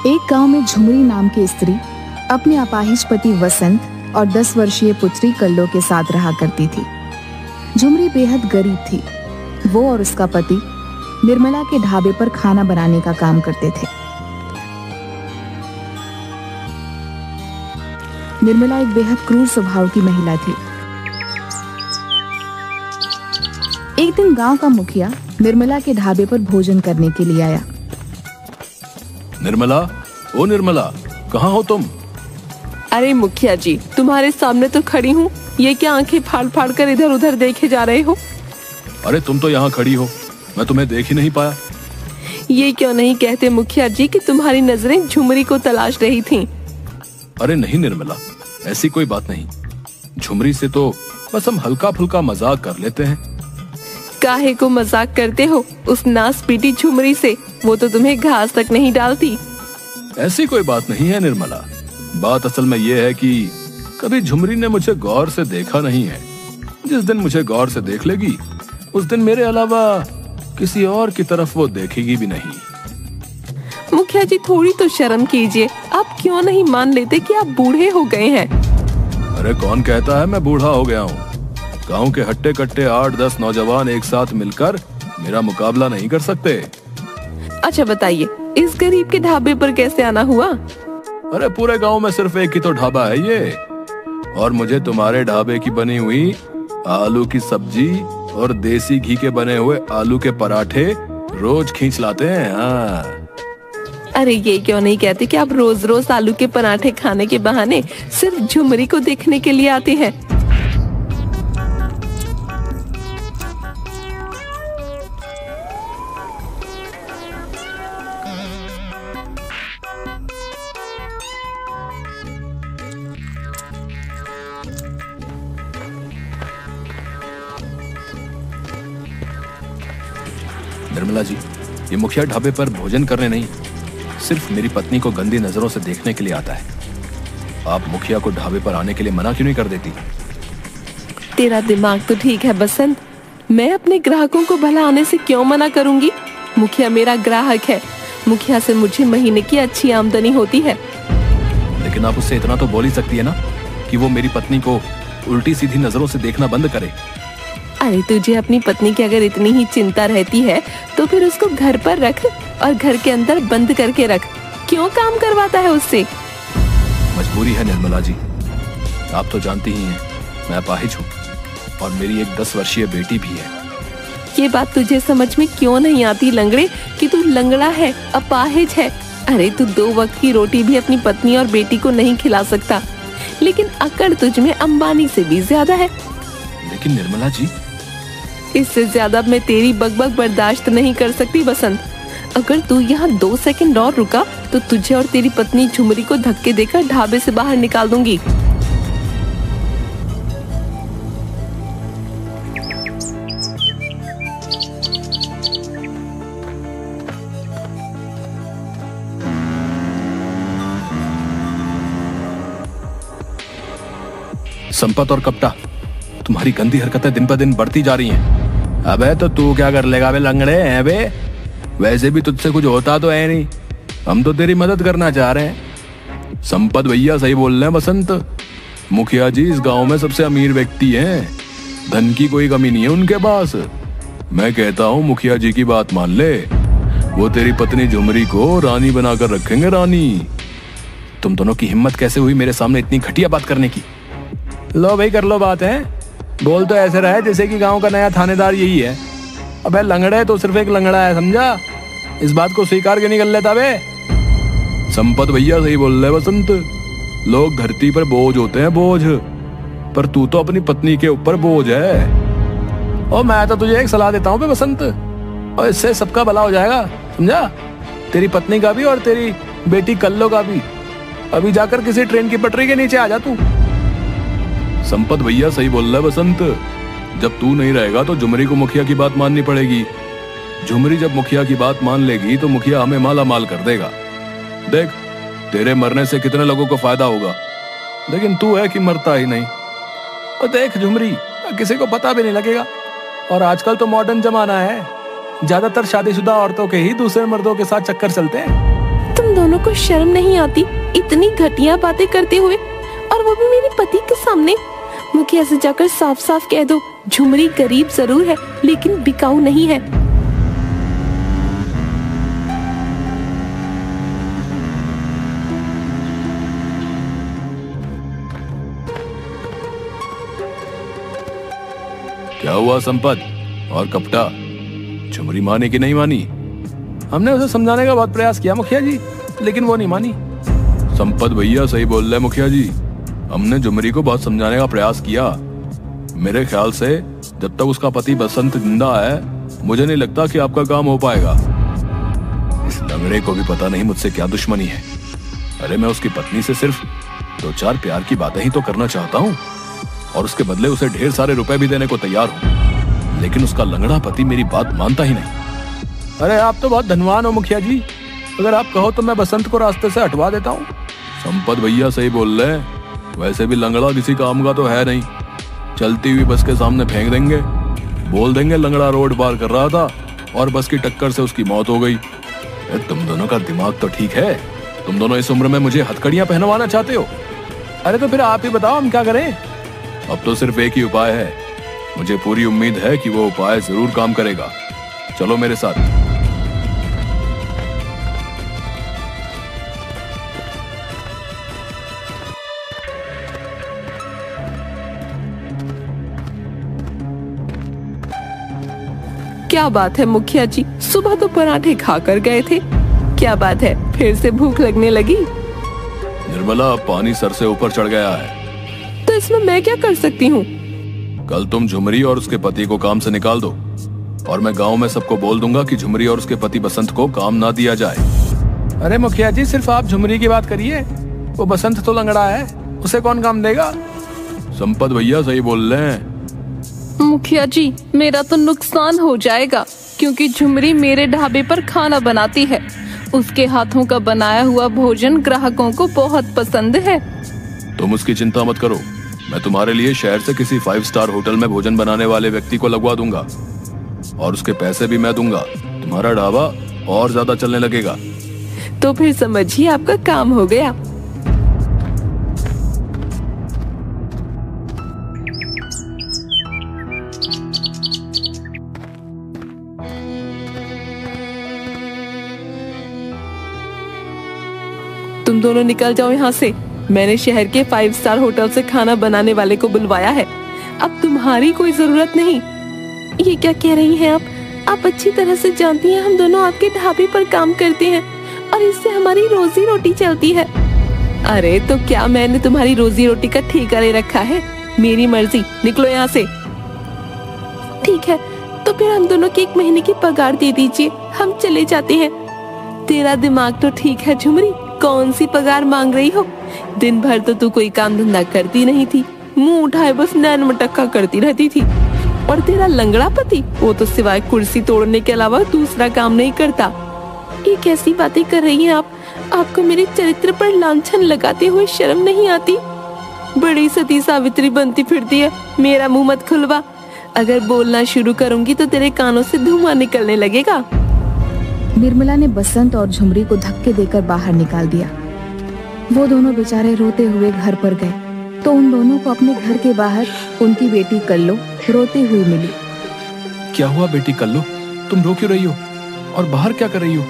एक गांव में झुमरी नाम की स्त्री अपने अपाहिज पति वसंत और 10 वर्षीय पुत्री कल्लो के साथ रहा करती थी। झुमरी बेहद गरीब थी। वो और उसका पति निर्मला के ढाबे पर खाना बनाने का काम करते थे। निर्मला एक बेहद क्रूर स्वभाव की महिला थी। एक दिन गांव का मुखिया निर्मला के ढाबे पर भोजन करने के लिए आया। निर्मला, ओ निर्मला, कहाँ हो तुम? अरे मुखिया जी, तुम्हारे सामने तो खड़ी हूँ। ये क्या आंखें फाड़ फाड़ कर इधर उधर देखे जा रहे हो? अरे तुम तो यहाँ खड़ी हो, मैं तुम्हें देख ही नहीं पाया। ये क्यों नहीं कहते मुखिया जी कि तुम्हारी नजरें झुमरी को तलाश रही थीं? अरे नहीं निर्मला, ऐसी कोई बात नहीं। झुमरी से तो बस हम हल्का फुल्का मजाक कर लेते हैं। काहे को मजाक करते हो उस नास पीटी झुमरी से? वो तो तुम्हें घास तक नहीं डालती। ऐसी कोई बात नहीं है निर्मला। बात असल में ये है कि कभी झुमरी ने मुझे गौर से देखा नहीं है। जिस दिन मुझे गौर से देख लेगी उस दिन मेरे अलावा किसी और की तरफ वो देखेगी भी नहीं। मुखिया जी, थोड़ी तो शर्म कीजिए। आप क्यों नहीं मान लेते कि आप बूढ़े हो गए हैं? अरे कौन कहता है मैं बूढ़ा हो गया हूँ? गांव के हट्टे कट्टे 8-10 नौजवान एक साथ मिलकर मेरा मुकाबला नहीं कर सकते। अच्छा बताइए, इस गरीब के ढाबे पर कैसे आना हुआ? अरे पूरे गांव में सिर्फ एक ही तो ढाबा है ये, और मुझे तुम्हारे ढाबे की बनी हुई आलू की सब्जी और देसी घी के बने हुए आलू के पराठे रोज खींच लाते हैं। हाँ। अरे ये क्यों नहीं कहते कि आप रोज रोज आलू के पराठे खाने के बहाने सिर्फ झुमरी को देखने के लिए आते हैं? निर्मला जी, ये मुखिया ढाबे पर भोजन करने नहीं, सिर्फ मेरी पत्नी को गंदी नजरों से देखने के लिए आता है। आप मुखिया को ढाबे पर आने के लिए मना क्यों नहीं कर देती? तेरा दिमाग तो ठीक है बसंत। मैं अपने ग्राहकों को भला आने से क्यों मना करूंगी? मुखिया मेरा ग्राहक है। मुखिया से मुझे महीने की अच्छी आमदनी होती है। लेकिन आप उससे इतना तो बोल ही सकती है ना कि वो मेरी पत्नी को उल्टी सीधी नजरों से देखना बंद करे। अरे तुझे अपनी पत्नी की अगर इतनी ही चिंता रहती है तो फिर उसको घर पर रख और घर के अंदर बंद करके रख। क्यों काम करवाता है उससे? मजबूरी है निर्मला जी, आप तो जानती ही हैं मैं अपाहिज हूँ और मेरी एक 10 वर्षीय बेटी भी है। ये बात तुझे समझ में क्यों नहीं आती लंगड़े कि तू लंगड़ा है, अपाहिज है? अरे तू 2 वक्त की रोटी भी अपनी पत्नी और बेटी को नहीं खिला सकता, लेकिन अकड़ तुझ में अंबानी से भी ज्यादा है। लेकिन निर्मला जी, इससे ज्यादा मैं तेरी बकबक बर्दाश्त नहीं कर सकती बसंत। अगर तू यहाँ 2 सेकंड और रुका तो तुझे और तेरी पत्नी झुमरी को धक्के देकर ढाबे से बाहर निकाल दूंगी। संपत और कपटा, तुम्हारी गंदी हरकतें दिन पर दिन बढ़ती जा रही हैं। अबे तो तू क्या कर लेगा बे लंगड़े हैं बे? वैसे भी तुझसे कुछ होता तो है नहीं, हम तो तेरी मदद करना चाह रहे हैं। संपत भैया सही बोल रहे हैं बसंत। मुखिया जी इस गांव में सबसे अमीर व्यक्ति हैं, धन की कोई कमी नहीं है उनके पास। मैं कहता हूँ मुखिया जी की बात मान ले, वो तेरी पत्नी झुमरी को रानी बनाकर रखेंगे, रानी। तुम दोनों की हिम्मत कैसे हुई मेरे सामने इतनी घटिया बात करने की? लो भाई कर लो बात है। बोल तो ऐसे रहा है जैसे कि गांव का नया थानेदार यही है। अबे लंगड़ा तो सिर्फ एक लंगड़ा है, समझा? इस बात को स्वीकार क्यों नहीं कर लेता बे? संपत भैया सही बोल रहे बसंत। लोग धरती पर बोझ होते हैं, बोझ, पर तू तो अपनी पत्नी के ऊपर बोझ है। और मैं तो तुझे एक सलाह देता हूँ बे बसंत, और इससे सबका भला हो जाएगा, समझा? तेरी पत्नी का भी और तेरी बेटी कल्लो का भी। अभी जाकर किसी ट्रेन की पटरी के नीचे आ जा तू। संपत भैया सही बोल रहा है बसंत। जब तू नहीं रहेगा तो झुमरी को मुखिया की बात माननी पड़ेगी। झुमरी जब मुखिया की बात मान लेगी तो मुखिया हमें माला माल कर देगा। देख, तेरे मरने से कितने लोगों को फायदा होगा, लेकिन तू है कि मरता ही नहीं। और देख झुमरी, किसी को पता भी नहीं लगेगा। और आजकल तो मॉडर्न जमाना है, ज्यादातर शादीशुदा औरतों के ही दूसरे मर्दों के साथ चक्कर चलते हैं। तुम दोनों को शर्म नहीं आती इतनी घटिया बातें करते हुए, और वो भी मेरे पति के सामने। मुखिया से जाकर साफ साफ कह दो, झुमरी गरीब जरूर है लेकिन बिकाऊ नहीं है। क्या हुआ संपत और कपटा, झुमरी माने कि नहीं मानी? हमने उसे समझाने का बहुत प्रयास किया मुखिया जी, लेकिन वो नहीं मानी। संपत भैया सही बोल रहे मुखिया जी, हमने झुमरी को बहुत समझाने का प्रयास किया। मेरे ख्याल से जब तक उसका पति बसंत जिंदा है, मुझे नहीं लगता कि आपका काम हो पाएगा। इस लंगड़े को भी पता नहीं मुझसे क्या दुश्मनी है। अरे मैं उसकी पत्नी से सिर्फ 2-4 प्यार की बातें ही तो करना चाहता हूँ, और उसके बदले उसे ढेर सारे रुपए भी देने को तैयार हूँ, लेकिन उसका लंगड़ा पति मेरी बात मानता ही नहीं। अरे आप तो बहुत धनवान हो मुखिया जी, अगर आप कहो तो मैं बसंत को रास्ते से हटवा देता हूँ। संपत भैया सही बोल रहे हैं, वैसे भी लंगड़ा किसी काम का तो है नहीं। चलती हुई बस के सामने फेंक देंगे, बोल देंगे लंगड़ा रोड पार कर रहा था और बस की टक्कर से उसकी मौत हो गई। तुम दोनों का दिमाग तो ठीक है, तुम दोनों इस उम्र में मुझे हथकड़ियां पहनवाना चाहते हो। अरे तो फिर आप ही बताओ हम क्या करें? अब तो सिर्फ एक ही उपाय है, मुझे पूरी उम्मीद है कि वो उपाय जरूर काम करेगा। चलो मेरे साथ। क्या बात है मुखिया जी, सुबह तो पराठे खाकर गए थे, क्या बात है फिर से भूख लगने लगी? निर्मला, पानी सर से ऊपर चढ़ गया है। तो इसमें मैं क्या कर सकती हूँ? कल तुम झुमरी और उसके पति को काम से निकाल दो, और मैं गांव में सबको बोल दूंगा कि झुमरी और उसके पति बसंत को काम ना दिया जाए। अरे मुखिया जी, सिर्फ आप झुमरी की बात करिए, वो बसंत तो लंगड़ा है, उसे कौन काम देगा? संपत भैया सही बोल रहे हैं। मुखिया जी, मेरा तो नुकसान हो जाएगा, क्योंकि झुमरी मेरे ढाबे पर खाना बनाती है। उसके हाथों का बनाया हुआ भोजन ग्राहकों को बहुत पसंद है। तुम उसकी चिंता मत करो, मैं तुम्हारे लिए शहर से किसी 5 स्टार होटल में भोजन बनाने वाले व्यक्ति को लगवा दूंगा, और उसके पैसे भी मैं दूंगा। तुम्हारा ढाबा और ज्यादा चलने लगेगा। तो फिर समझिए आपका काम हो गया। तुम दोनों निकल जाओ यहाँ से, मैंने शहर के 5 स्टार होटल से खाना बनाने वाले को बुलवाया है, अब तुम्हारी कोई जरूरत नहीं। ये क्या कह रही हैं आप अच्छी तरह से जानती हैं हम दोनों आपके ढाबे पर काम करते हैं और इससे हमारी रोजी रोटी चलती है। अरे तो क्या मैंने तुम्हारी रोजी रोटी का ठेका ले रखा है? मेरी मर्जी, निकलो यहाँ से। ठीक है, तो फिर हम दोनों की 1 महीने की पगार दे दीजिए, हम चले जाते हैं। तेरा दिमाग तो ठीक है झुमरी, कौन सी पगार मांग रही हो? दिन भर तो तू कोई काम धंधा करती नहीं थी, मुंह उठाए बस नैन मटक्का करती रहती थी। और तेरा लंगड़ा पति, वो तो सिवाय कुर्सी तोड़ने के अलावा दूसरा काम नहीं करता। ये कैसी बातें कर रही हैं आप? आपको मेरे चरित्र पर लांछन लगाते हुए शर्म नहीं आती? बड़ी सती सावित्री बनती फिरती है, मेरा मुंह मत खुलवा। अगर बोलना शुरू करूंगी तो तेरे कानों से धुआं निकलने लगेगा। निर्मला ने बसंत और झुमरी को धक्के देकर बाहर निकाल दिया। वो दोनों बेचारे रोते हुए घर पर गए तो उन दोनों को अपने घर के बाहर उनकी बेटी कल्लो रोती हुई मिली। क्या हुआ बेटी कल्लो, तुम रो क्यों रही हो और बाहर क्या कर रही हो?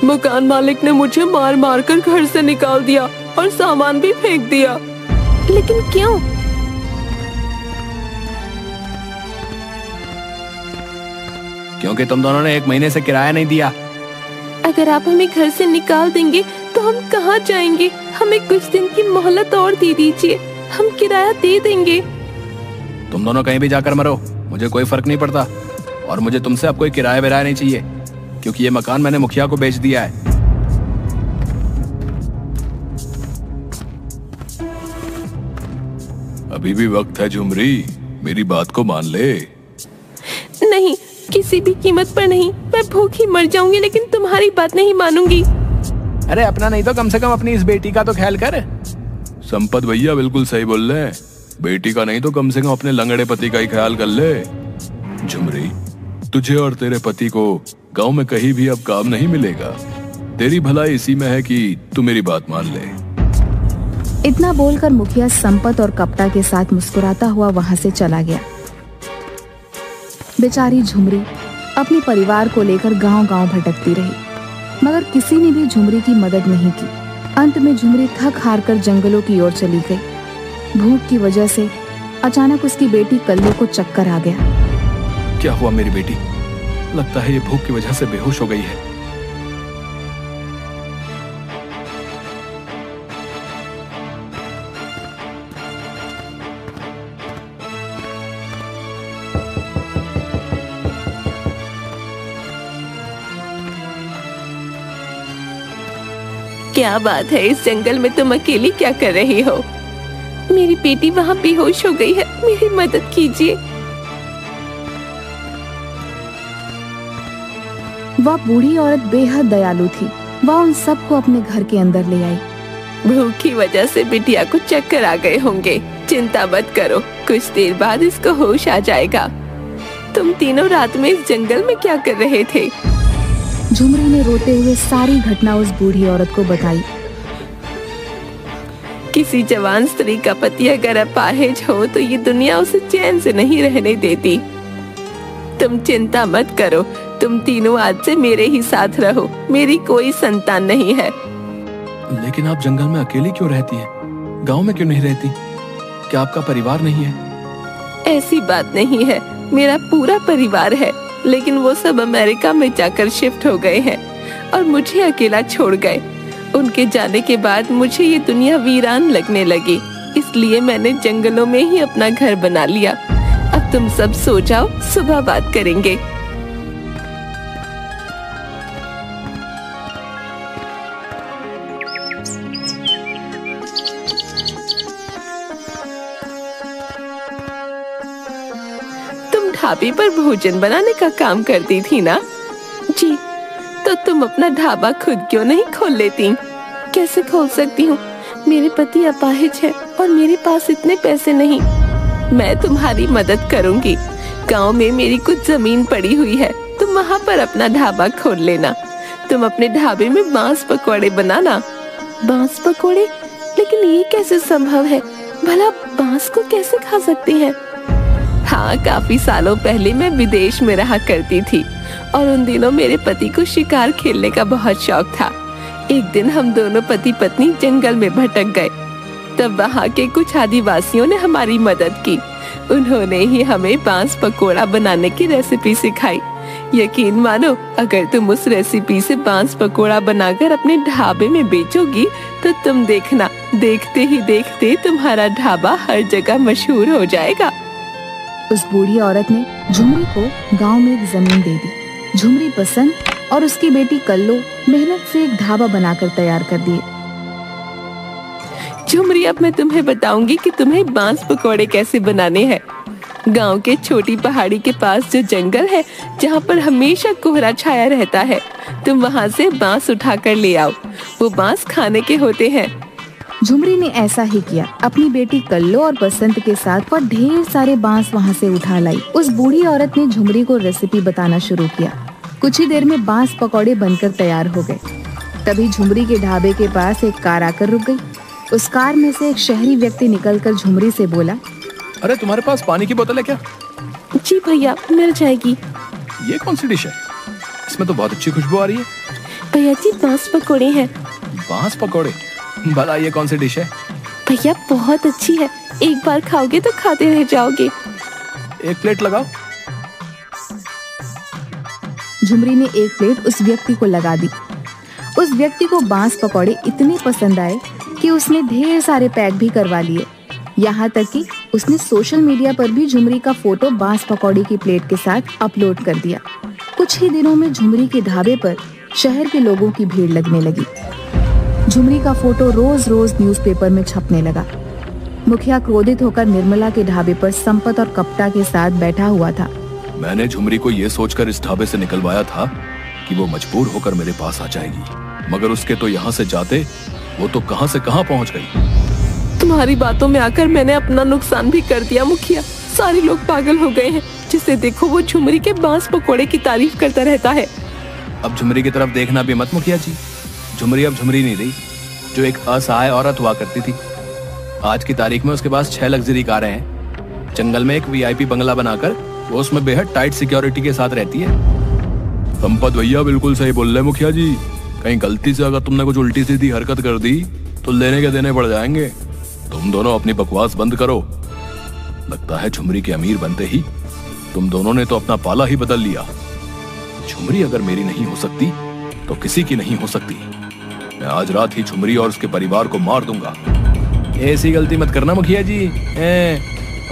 मकान मालिक ने मुझे मार मार कर घर से निकाल दिया और सामान भी फेंक दिया। लेकिन क्यों? क्योंकि तुम दोनों ने 1 महीने से किराया नहीं दिया। अगर आप हमें घर से निकाल देंगे तो हम कहाँ जाएंगे? हमें कुछ दिन की मोहलत और दे दीजिए, हम किराया दे देंगे। तुम दोनों कहीं भी जाकर मरो, मुझे कोई फर्क नहीं पड़ता, और मुझे तुमसे अब कोई किराया विराया नहीं चाहिए, क्योंकि ये मकान मैंने मुखिया को बेच दिया है। अभी भी वक्त है झुमरी, मेरी बात को मान ले। नहीं, किसी भी कीमत पर नहीं, मैं भूखी मर जाऊंगी लेकिन तुम्हारी बात नहीं मानूंगी। अरे अपना नहीं तो कम से कम अपनी इस बेटी का तो ख्याल कर। संपत भैया बिल्कुल सही बोल रहे हैं, बेटी का नहीं तो कम से कम अपने लंगड़े पति का ही ख्याल कर ले। झुमरी, तुझे और तेरे पति को गांव में कहीं भी अब काम नहीं मिलेगा। तेरी भलाई इसी में है कि तू मेरी बात मान ले। इतना बोलकर मुखिया संपत और कपटा के साथ मुस्कुराता हुआ वहां से चला गया। बेचारी झुमरी अपने परिवार को लेकर गांव-गांव भटकती रही, मगर किसी ने भी झुमरी की मदद नहीं की। अंत में झुमरी थक हार कर जंगलों की ओर चली गई। भूख की वजह से अचानक उसकी बेटी कल्लू को चक्कर आ गया। क्या हुआ मेरी बेटी? लगता है ये भूख की वजह से बेहोश हो गई है। क्या बात है, इस जंगल में तुम अकेली क्या कर रही हो? मेरी बेटी वहाँ बेहोश हो गई है, मेरी मदद कीजिए। वह बूढ़ी औरत बेहद दयालु थी। वह उन सबको अपने घर के अंदर ले आई। भूख की वजह से बिटिया को चक्कर आ गए होंगे, चिंता मत करो, कुछ देर बाद इसको होश आ जाएगा। तुम तीनों रात में इस जंगल में क्या कर रहे थे? झुमरी ने रोते हुए सारी घटना उस बूढ़ी औरत को बताई। किसी जवान स्त्री का पति अगर अपाहिज हो तो ये दुनिया उसे चैन से नहीं रहने देती। तुम चिंता मत करो, तुम तीनों आज से मेरे ही साथ रहो, मेरी कोई संतान नहीं है। लेकिन आप जंगल में अकेली क्यों रहती हैं? गांव में क्यों नहीं रहती? क्या आपका परिवार नहीं है? ऐसी बात नहीं है, मेरा पूरा परिवार है, लेकिन वो सब अमेरिका में जाकर शिफ्ट हो गए हैं और मुझे अकेला छोड़ गए। उनके जाने के बाद मुझे ये दुनिया वीरान लगने लगी, इसलिए मैंने जंगलों में ही अपना घर बना लिया। अब तुम सब सो जाओ, सुबह बात करेंगे। तुम ढाबे पर भोजन बनाने का काम करती थी ना? जी। तो तुम अपना ढाबा खुद क्यों नहीं खोल लेती? कैसे खोल सकती हूँ? मेरे पति अपाहिज है और मेरे पास इतने पैसे नहीं। मैं तुम्हारी मदद करूँगी। गांव में मेरी कुछ जमीन पड़ी हुई है, तुम वहाँ पर अपना ढाबा खोल लेना। तुम अपने ढाबे में बांस पकौड़े बनाना। बांस पकौड़े? लेकिन ये कैसे संभव है? भला बांस को कैसे खा सकती है? हाँ, काफी सालों पहले मैं विदेश में रहा करती थी और उन दिनों मेरे पति को शिकार खेलने का बहुत शौक था। एक दिन हम दोनों पति पत्नी जंगल में भटक गए। तब वहाँ के कुछ आदिवासियों ने हमारी मदद की। उन्होंने ही हमें बांस पकोड़ा बनाने की रेसिपी सिखाई। यकीन मानो, अगर तुम उस रेसिपी से बांस पकोड़ा बनाकर अपने ढाबे में बेचोगी तो तुम देखना, देखते ही देखते तुम्हारा ढाबा हर जगह मशहूर हो जाएगा। उस बूढ़ी औरत ने झुमरी को गांव में एक जमीन दे दी। झुमरी बसंत और उसकी बेटी कल्लो मेहनत से एक ढाबा बनाकर तैयार कर दिए। झुमरी, अब मैं तुम्हें बताऊंगी कि तुम्हें बांस पकौड़े कैसे बनाने हैं। गांव के छोटी पहाड़ी के पास जो जंगल है, जहाँ पर हमेशा कोहरा छाया रहता है, तुम वहाँ से बांस उठा कर ले आओ। वो बांस खाने के होते हैं। झुमरी ने ऐसा ही किया। अपनी बेटी कल्लो और बसंत के साथ वह ढेर सारे बांस वहाँ से उठा लाई। उस बूढ़ी औरत ने झुमरी को रेसिपी बताना शुरू किया। कुछ ही देर में बांस पकौड़े बनकर तैयार हो गए। तभी झुमरी के ढाबे के पास एक कार आकर रुक गई। उस कार में से एक शहरी व्यक्ति निकलकर झुमरी से बोला, अरे तुम्हारे पास पानी की बोतल है क्या? जी भैया, मिल जाएगी। ये कौन सी डिश है? इसमें तो बहुत अच्छी खुशबू आ रही है। भैया जी, बांस पकौड़े हैं। बांस पकौड़े? भला ये कौन सी डिश है? भैया, बहुत अच्छी है, एक बार खाओगे तो खाते रह जाओगे। एक प्लेट लगाओ। झुमरी ने एक प्लेट उस व्यक्ति को लगा दी। उस व्यक्ति को बांस पकौड़े इतने पसंद आए कि उसने ढेर सारे पैक भी करवा लिए। यहाँ तक कि उसने सोशल मीडिया पर भी झुमरी का फोटो बांस पकौड़े की प्लेट के साथ अपलोड कर दिया। कुछ ही दिनों में झुमरी के ढाबे पर शहर के लोगों की भीड़ लगने लगी। झुमरी का फोटो रोज रोज न्यूज़पेपर में छपने लगा। मुखिया क्रोधित होकर निर्मला के ढाबे पर संपत और कपटा के साथ बैठा हुआ था। मैंने झुमरी को ये सोचकर इस ढाबे से निकलवाया था कि वो मजबूर होकर मेरे पास आ जाएगी, मगर उसके तो यहाँ से जाते वो तो कहाँ से कहाँ पहुँच गई। तुम्हारी बातों में आकर मैंने अपना नुकसान भी कर दिया मुखिया। सारे लोग पागल हो गए हैं। जिसे देखो वो झुमरी के बांस पकौड़े की तारीफ करता रहता है। अब झुमरी की तरफ देखना भी मत मुखिया जी। झुमरी अब झुमरी नहीं रही, जो एक असहाय औरत हुआ करती थी। आज की तारीख में उसके पास 6 लग्जरी कारें हैं, जंगल में एक वीआईपी बंगला बनाकर वो उसमें बेहद टाइट सिक्योरिटी के साथ रहती है। संपत भैया बिल्कुल सही बोल रहे मुखिया जी, कहीं गलती से अगर तुमने कुछ उल्टी सीधी हरकत कर दी तो लेने के देने पड़ जाएंगे। तुम दोनों अपनी बकवास बंद करो। लगता है झुमरी के अमीर बनते ही तुम दोनों ने तो अपना पाला ही बदल लिया। झुमरी अगर मेरी नहीं हो सकती तो किसी की नहीं हो सकती। मैं आज रात ही झुमरी और उसके परिवार को मार दूंगा। ऐसी गलती मत करना मुखिया जी,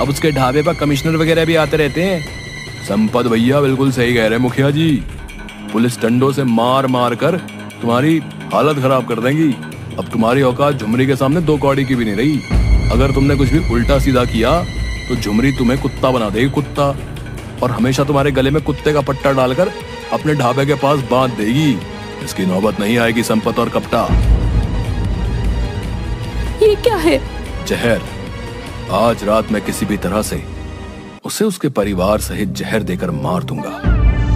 अब उसके ढाबे पर कमिश्नर वगैरह भी आते रहते हैं। संपत भैया बिल्कुल सही कह रहे हैं मुखिया जी, पुलिस डंडों से मार मार कर तुम्हारी हालत खराब कर देंगी। अब तुम्हारी औकात झुमरी के सामने 2 कौड़ी की भी नहीं रही। अगर तुमने कुछ भी उल्टा सीधा किया तो झुमरी तुम्हें कुत्ता बना देगी, कुत्ता, और हमेशा तुम्हारे गले में कुत्ते का पट्टा डालकर अपने ढाबे के पास बांध देगी। इसकी नौबत नहीं आएगी संपत और कपटा। ये क्या है? जहर। आज रात मैं किसी भी तरह से उसे उसके परिवार सहित जहर देकर मार दूंगा।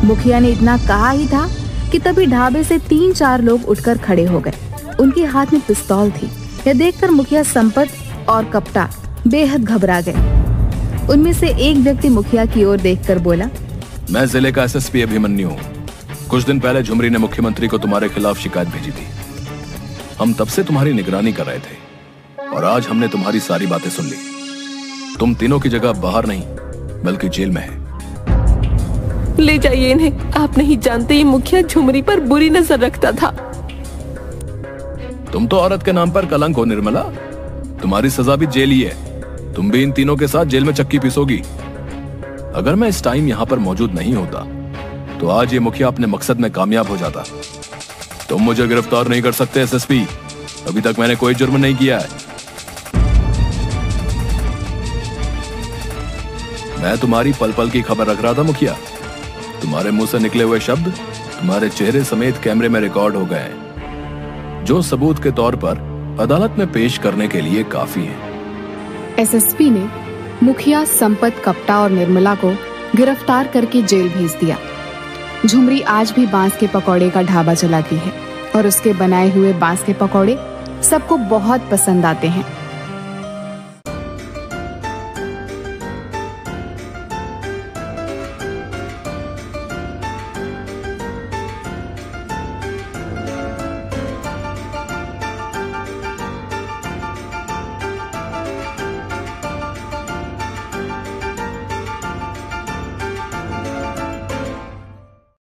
मुखिया ने इतना कहा ही था कि तभी ढाबे से 3-4 लोग उठकर खड़े हो गए। उनके हाथ में पिस्तौल थी। यह देखकर मुखिया संपत और कपटा बेहद घबरा गए। उनमें से एक व्यक्ति मुखिया की ओर देखकर बोला, मैं जिले का एसएसपी अभिमन्यु हूँ। कुछ दिन पहले झुमरी ने मुख्यमंत्री को तुम्हारे खिलाफ शिकायत भेजी थी। हम तब से तुम्हारी निगरानी कर रहे थे और आज हमने तुम्हारी सारी बातें सुन ली। तुम तीनों की जगह बाहर नहीं बल्कि जेल में है। ले जाइए इन्हें। आप नहीं जानते ये मुखिया झुमरी पर बुरी नजर रखता था। तुम तो औरत के नाम पर कलंक हो निर्मला। तुम्हारी सजा भी जेल ही है। तुम भी इन तीनों के साथ जेल में चक्की पीसोगी। अगर मैं इस टाइम यहाँ पर मौजूद नहीं होता तो आज ये मुखिया अपने मकसद में कामयाब हो जाता। तुम मुझे गिरफ्तार नहीं कर सकते एसएसपी। अभी तक मैंने कोई जुर्म नहीं किया है। मैं तुम्हारी पल पल की खबर रख रहा था मुखिया। तुम्हारे मुंह से निकले हुए शब्द तुम्हारे चेहरे समेत कैमरे में रिकॉर्ड हो गए हैं, जो सबूत के तौर पर अदालत में पेश करने के लिए काफी है। एसएसपी ने मुखिया, संपत, कपटा और निर्मला को गिरफ्तार करके जेल भेज दिया। झुमरी आज भी बांस के पकौड़े का ढाबा चलाती है और उसके बनाए हुए बांस के पकौड़े सबको बहुत पसंद आते हैं।